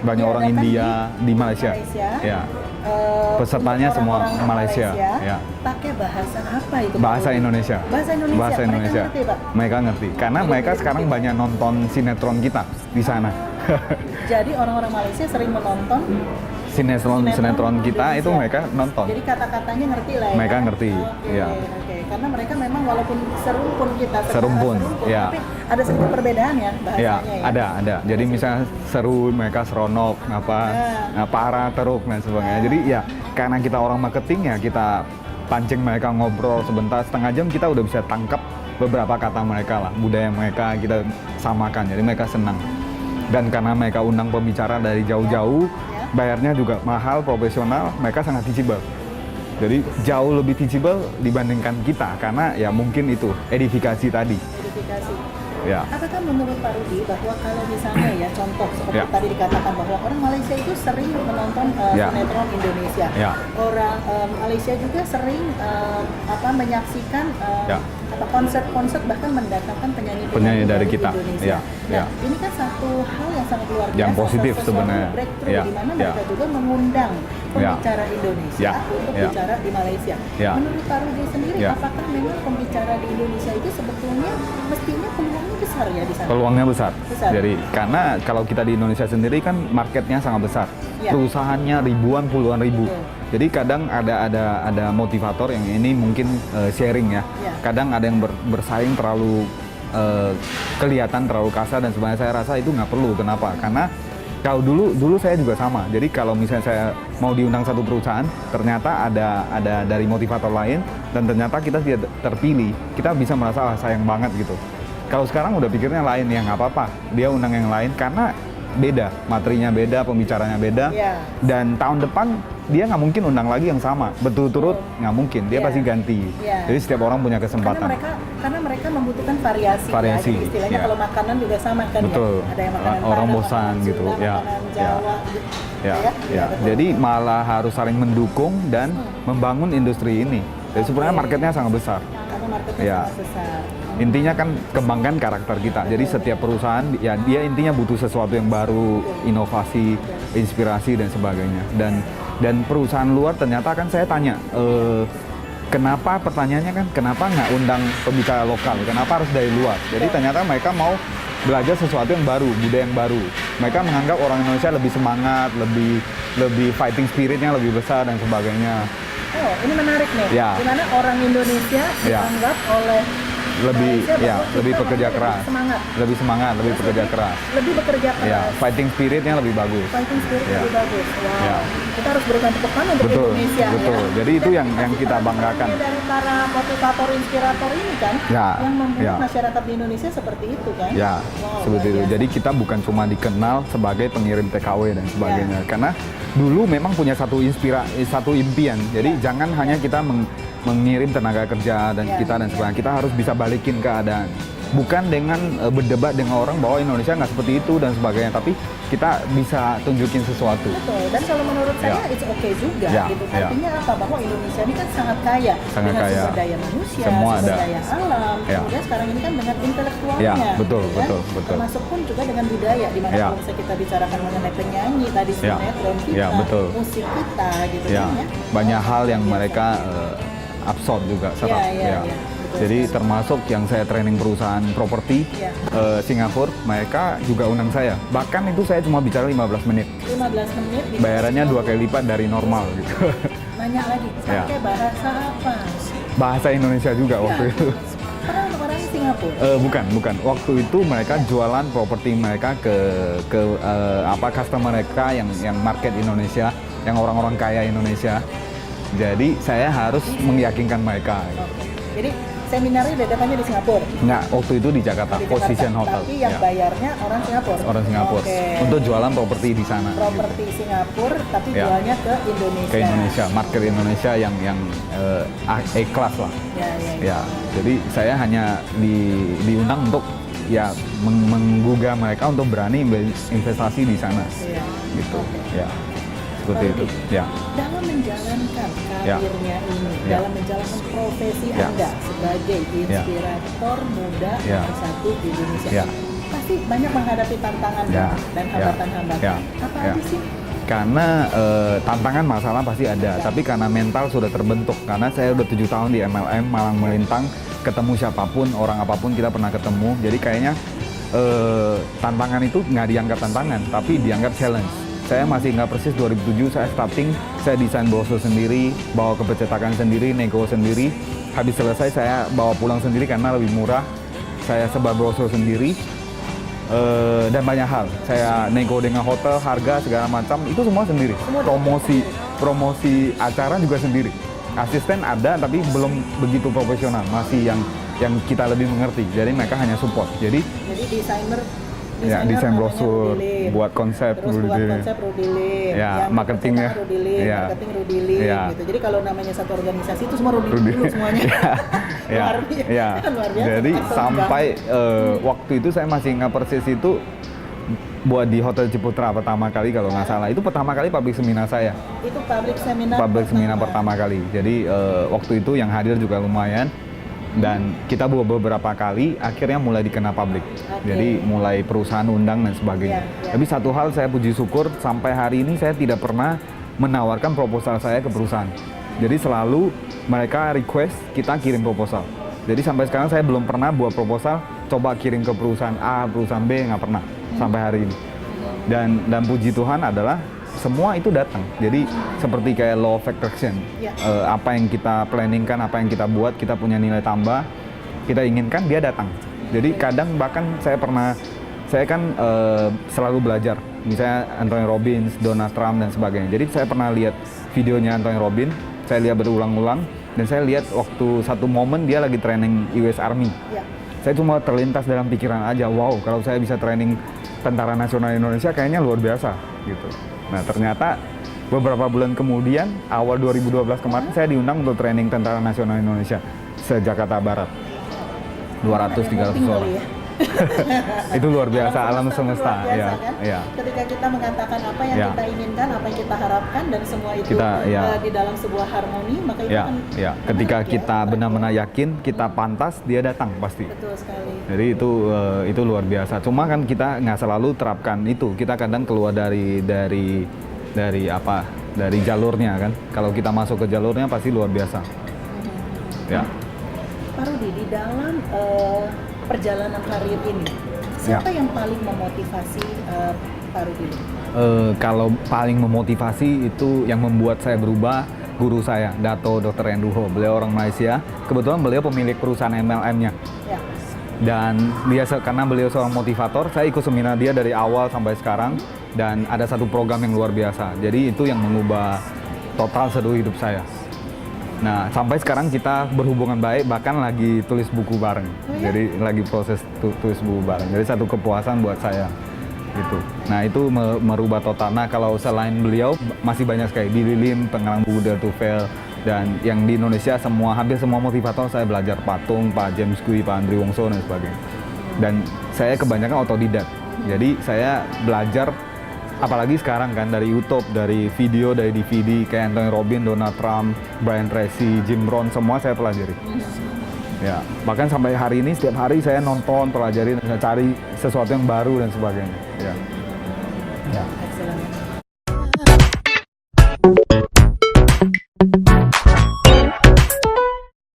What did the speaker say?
Banyak orang India di Malaysia. Ya. Pesertanya semua orang Malaysia. Ya. Pakai bahasa apa itu? Bahasa Indonesia. Bahasa Indonesia. Bahasa Indonesia. Mereka ngerti, Pak? Mereka ngerti. Karena mereka sekarang banyak nonton sinetron kita di sana. Jadi orang-orang Malaysia sering menonton sinetron kita Indonesia. itu mereka nonton. Jadi kata-katanya ngerti lah ya. Mereka ngerti. Oke, Ya. oke. Karena mereka memang walaupun serumpun kita, Serumpun, ya. tapi ada sedikit perbedaan ya bahasanya Ya, ya. ada. Jadi misalnya seru, mereka seronok, parah, teruk dan sebagainya. Jadi ya karena kita orang marketing ya kita pancing mereka ngobrol sebentar, setengah jam kita udah bisa tangkap beberapa kata mereka lah, budaya mereka kita samakan. Jadi mereka senang. Dan karena mereka undang pembicara dari jauh-jauh, bayarnya juga mahal, profesional, mereka sangat teachable. Jadi jauh lebih teachable dibandingkan kita karena ya mungkin itu edifikasi tadi. Edifikasi. Ya. Apakah menurut Pak Rudi bahwa kalau misalnya ya contoh seperti tadi dikatakan bahwa orang Malaysia itu sering menonton sinetron Indonesia, orang Malaysia juga sering menyaksikan konsert bahkan mendatangkan penyanyi dari kita. Indonesia. Ini kan satu hal yang sangat luar biasa, yang positif sebenarnya. Breakthrough di mana mereka juga mengundang pembicara Indonesia untuk bicara di Malaysia. Menurut Pak Rudi sendiri, apakah memang pembicara di Indonesia itu sebetulnya mestinya peluangnya besar ya di sana? Peluangnya besar. Jadi karena kalau kita di Indonesia sendiri kan marketnya sangat besar. Perusahaannya ribuan, puluhan ribu. Jadi kadang ada motivator yang ini mungkin sharing ya. Kadang ada yang bersaing terlalu kelihatan terlalu kasar dan sebagainya. Saya rasa itu nggak perlu. Kenapa? Karena kalau dulu saya juga sama. Jadi kalau misalnya saya mau diundang satu perusahaan, ternyata ada dari motivator lain dan ternyata kita tidak terpilih, kita bisa merasa sayang banget gitu. Kalau sekarang udah pikirnya lain, ya nggak apa-apa. Dia undang yang lain karena beda, materinya beda, pembicaranya beda. Dan tahun depan dia nggak mungkin undang lagi yang sama, berturut-turut nggak mungkin. Dia pasti ganti. Jadi setiap orang punya kesempatan. Karena mereka membutuhkan variasi. Variasi. Ya. Istilahnya kalau makanan juga sama kan. Betul. Ya? Ada yang makanan orang Padang, bosan makanan gitu. Sunda, makanan Jawa. Jadi malah harus saling mendukung dan membangun industri ini. Jadi sebenarnya marketnya sangat besar. Karena marketnya sangat besar. Intinya kan kembangkan karakter kita. Jadi setiap perusahaan ya dia intinya butuh sesuatu yang baru, inovasi, inspirasi dan sebagainya. Dan perusahaan luar ternyata kan saya tanya, kenapa pertanyaannya kan kenapa nggak undang pembicara lokal? Kenapa harus dari luar? Jadi ternyata mereka mau belajar sesuatu yang baru, budaya yang baru. Mereka menganggap orang Indonesia lebih semangat, lebih fighting spiritnya lebih besar dan sebagainya. Oh, ini menarik nih. Di mana orang Indonesia dianggap oleh lebih bekerja keras, lebih semangat, lebih bekerja keras. Lebih bekerja keras. Fighting spiritnya lebih bagus. Fighting spirit lebih bagus. Wow. Kita harus berikan tepuk tangan untuk Indonesia. Betul. Ya. Jadi itu yang kita banggakan. Dari para motivator, inspirator ini kan, yang membuat masyarakat di Indonesia seperti itu kan. Seperti itu. Jadi kita bukan cuma dikenal sebagai pengirim TKW dan sebagainya. Karena dulu memang punya satu impian. Jadi jangan hanya kita mengirim tenaga kerja dan kita dan sebagainya. Kita harus bisa balikin keadaan. Bukan dengan berdebat dengan orang bahwa Indonesia nggak seperti itu dan sebagainya, tapi kita bisa tunjukin sesuatu. Betul. Dan kalau menurut saya it's okay juga gitu. Artinya apa? Bahwa Indonesia ini kan sangat kaya dengan sumber daya manusia, sumber daya alam. Kemudian sekarang ini kan dengan intelektualnya. Betul. Termasuk pun juga dengan budaya, di mana kalau misalnya kita bicarakan mengenai penyanyi tadi sinetron kita, musik kita gitu kan ya. Banyak hal yang mereka absorb juga serap. Jadi termasuk yang saya training perusahaan properti Singapura, mereka juga undang saya. Bahkan itu saya cuma bicara 15 menit. 15 menit. Bayarannya 2 kali lipat dari normal gitu. Nanya lagi, pakai bahasa apa? Bahasa Indonesia juga waktu itu. Orang Singapura? Bukan. Waktu itu mereka jualan properti mereka ke customer mereka yang market Indonesia, yang orang-orang kaya Indonesia. Jadi saya harus meyakinkan mereka. Jadi seminarnya datangnya di Singapura? Enggak, waktu itu di Jakarta, Position Hotel. Tapi yang bayarnya orang Singapura? Orang Singapura. Untuk jualan properti di sana. Properti gitu. Singapura, tapi jualnya ke Indonesia? Ke Indonesia, market Indonesia yang A-class lah. Jadi saya hanya diundang untuk menggugah mereka untuk berani investasi di sana. Gitu. Seperti itu. Dalam menjalankan karirnya ini, dalam menjalankan profesi Anda sebagai inspirator muda nomor 1 di Indonesia, pasti banyak menghadapi tantangan dan hambatan-hambatan. Apa aja sih? Karena tantangan masalah pasti ada, tapi karena mental sudah terbentuk. Karena saya udah 7 tahun di MLM, malang melintang, ketemu siapapun, orang apapun kita pernah ketemu. Jadi kayaknya tantangan itu nggak dianggap tantangan, tapi dianggap challenge. Saya masih nggak persis 2007 saya starting, saya desain brosur sendiri, bawa ke percetakan sendiri, nego sendiri. Habis selesai saya bawa pulang sendiri karena lebih murah. Saya sebar brosur sendiri. Dan banyak hal, saya nego dengan hotel, harga segala macam itu semua sendiri. Promosi acara juga sendiri. Asisten ada tapi belum begitu profesional, masih yang kita lebih mengerti. Jadi mereka hanya support. Jadi desain brosur, buat konsep Rudilim, marketingnya Rudilim, gitu. Jadi kalau namanya satu organisasi itu semua Rudilim semuanya. Luar biasa. Jadi sampai waktu itu saya masih nggak persis itu buat di Hotel Ciputra pertama kali kalau nggak salah. Itu pertama kali public seminar saya. Itu public seminar pertama kali. Jadi waktu itu yang hadir juga lumayan. Dan kita beberapa kali akhirnya mulai dikenal publik. Jadi mulai perusahaan undang dan sebagainya. Tapi satu hal saya puji syukur sampai hari ini saya tidak pernah menawarkan proposal saya ke perusahaan. Jadi selalu mereka request kita kirim proposal. Jadi sampai sekarang saya belum pernah buat proposal coba kirim ke perusahaan A, perusahaan B, nggak pernah sampai hari ini. Dan puji Tuhan adalah semua itu datang. Jadi seperti kayak law of attraction. Apa yang kita planningkan, apa yang kita buat, kita punya nilai tambah, kita inginkan dia datang. Jadi kadang bahkan saya kan selalu belajar. Misalnya Anthony Robbins, Donald Trump dan sebagainya. Jadi saya pernah lihat videonya Anthony Robbins, saya lihat berulang-ulang dan saya lihat waktu satu momen dia lagi training US Army. Saya cuma terlintas dalam pikiran aja, wow, kalau saya bisa training Tentara Nasional Indonesia kayaknya luar biasa gitu. Nah ternyata beberapa bulan kemudian, awal 2012 kemarin saya diundang untuk training Tentara Nasional Indonesia se-Jakarta Barat. 200-300 orang. Itu luar biasa, alam semesta. Biasa, kan? Ketika kita mengatakan apa yang kita inginkan, apa yang kita harapkan, dan semua itu di dalam sebuah harmoni, maka itu kan ketika kita benar-benar yakin, kita pantas, dia datang pasti. Betul sekali. Jadi itu luar biasa. Cuma kan kita nggak selalu terapkan itu. Kita kadang keluar dari jalurnya kan. Kalau kita masuk ke jalurnya pasti luar biasa. Pak Rudi, di dalam perjalanan karir ini, siapa yang paling memotivasi Pak Rudi? Kalau paling memotivasi itu yang membuat saya berubah, guru saya, Dato Dr. Enduho. Beliau orang Malaysia, kebetulan beliau pemilik perusahaan MLM-nya. Dan karena beliau seorang motivator, saya ikut seminar dia dari awal sampai sekarang. Dan ada satu program yang luar biasa, jadi itu yang mengubah total seluruh hidup saya. Nah, sampai sekarang kita berhubungan baik, bahkan lagi tulis buku bareng. Jadi lagi proses tulis buku bareng. Jadi satu kepuasan buat saya gitu. Nah, itu merubah total. Nah, kalau selain beliau masih banyak sekali. Billy Lim, pengarang buku Dare to Fail, dan yang di Indonesia hampir semua motivator saya belajar, Pak Tung, Pak James Kui, Pak Andri Wongso dan sebagainya. Dan saya kebanyakan otodidak. Jadi saya belajar apalagi sekarang kan dari YouTube, dari video, dari DVD kayak Anthony Robbins, Donald Trump, Brian Tracy, Jim Rohn, semua saya pelajari. Bahkan sampai hari ini setiap hari saya nonton, pelajari, dan saya cari sesuatu yang baru dan sebagainya.